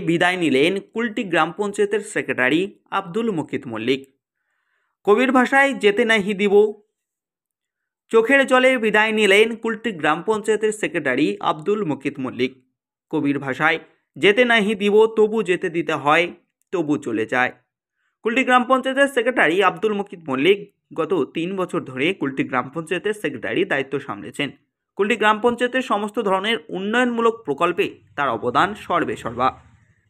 বিদায় নিলেন কুলটি গ্রাম পঞ্চায়েতের সেক্রেটারি আব্দুল মুকিত মল্লিক। কবির ভাষায় যেতে নাহি দিব। চোখের জলে বিদায় নিলেন কুলটি গ্রাম পঞ্চায়েতের সেক্রেটারি আব্দুল মুকিত মল্লিক। কবির ভাষায় যেতে নাহি দিব, তবু যেতে দিতে হয়, তবু চলে যায়। কুলটি গ্রাম পঞ্চায়েতের সেক্রেটারি আব্দুল মুকিত মল্লিক গত 3 বছর ধরে কুলটি গ্রাম পঞ্চায়েতের সেক্রেটারি দায়িত্ব সামলেছেন। কুলটি গ্রাম পঞ্চায়েতের সমস্ত ধরনের উন্নয়নমূলক প্রকল্পে তার অবদান সর্বেসর্বা,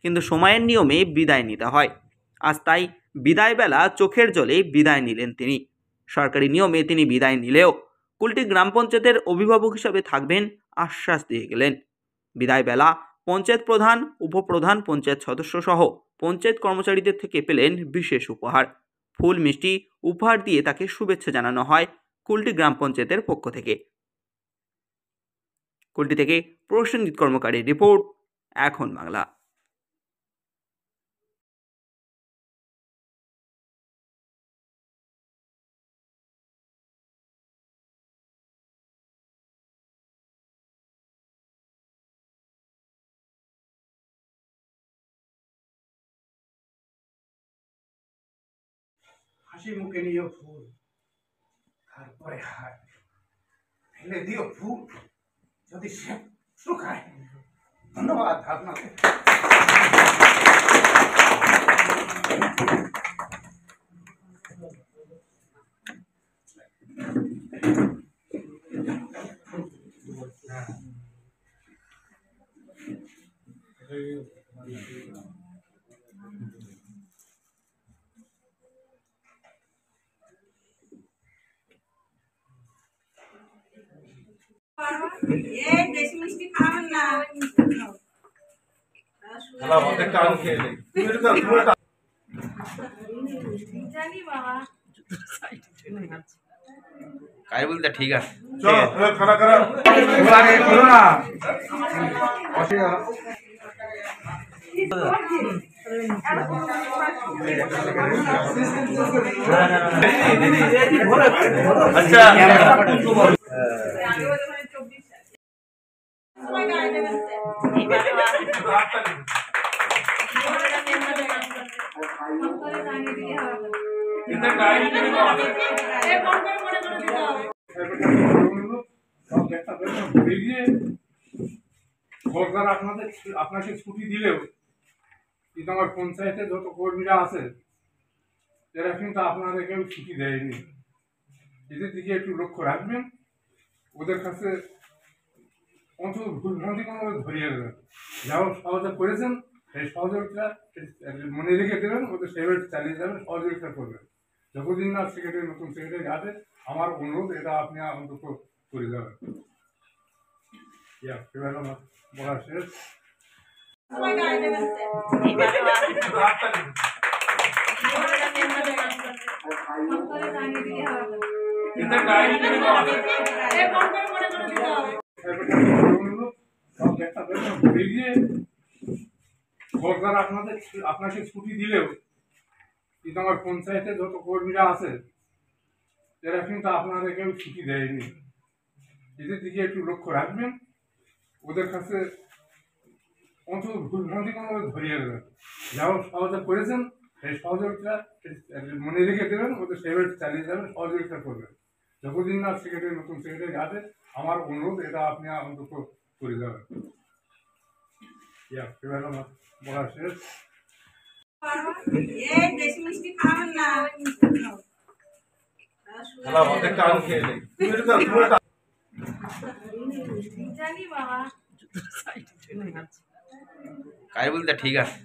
কিন্তু সময়ের নিয়মে বিদায় নিতে হয়। আজ তাই বিদায় বেলা চোখের জলে বিদায় নিলেন তিনি। সরকারি নিয়মে তিনি বিদায় নিলেও কুলটি গ্রাম পঞ্চায়েতের অভিভাবক হিসাবে থাকবেন আশ্বাস দিয়ে গেলেন। বিদায় বেলা পঞ্চায়েত প্রধান, উপপ্রধান, পঞ্চায়েত সদস্য সহ পঞ্চায়েত কর্মচারীদের থেকে পেলেন বিশেষ উপহার। ফুল মিষ্টি উপহার দিয়ে তাকে শুভেচ্ছা জানানো হয় কুলটি গ্রাম পঞ্চায়েতের পক্ষ থেকে। কুলটি থেকে প্রসেনজিৎ কর্মকারের রিপোর্ট, এখন বাংলা। হাসি মুখে নিও ফুল, তারপরে হাত ফেলে দিও ফুল যদি সে শুকায়। ধন্যবাদ আপনাকে। বেশি মিষ্টি খাবেন না। কাই বলতে ঠিক আছে। সরকার আপনাকে ছুটি দিলেও কিন্তু আমার পঞ্চায়েতে যত কর্মীরা আছে এরা কিন্তু আপনাদের কেউ ছুটি দেয়নি। এদের দিকে একটু লক্ষ্য রাখবেন, ওদের কাছে অন্তত ভুলভ্রান্তি কোনো ধরিয়ে দেবেন। যাও সহযোগিতা করেছেন সেই সহযোগিতা মনে রেখে দেবেন, ওদের সেভাবে চালিয়ে যাবেন, সহযোগিতা করবেন। যতদিন না সেক্রেটারি নতুন সেক্রেটারি আছে, আমার অনুরোধ এটা আপনি অন্তত করে যাবেন। বলা শেষ। সরকার আপনাকে ছুটি দিলেও কিন্তু আমার পঞ্চায়েতে যত কর্মীরা আছে এরা কিন্তু আপনাদের কেউ ছুটি দেয়নি। এদের দিকে একটু লক্ষ্য রাখবেন, ওদের কাছে অন্তত ভুলভ্রান্তি কোনো ধরিয়ে দেবেন। যাও সহযোগিতা করেছেন সেই সহযোগিতা মনে রেখে দেবেন, ওদের সেভাবে চালিয়ে যাবেন, সহযোগিতা করবেন। যতদিন না সেক্রেটারি নতুন সেক্রেটারি আছে, আমার অনুরোধ এটা আপনি অন্তত করে যাবেন। বলা শেষ। বেশি মিষ্টি খাবেন না। কাই বলতে ঠিক আছে।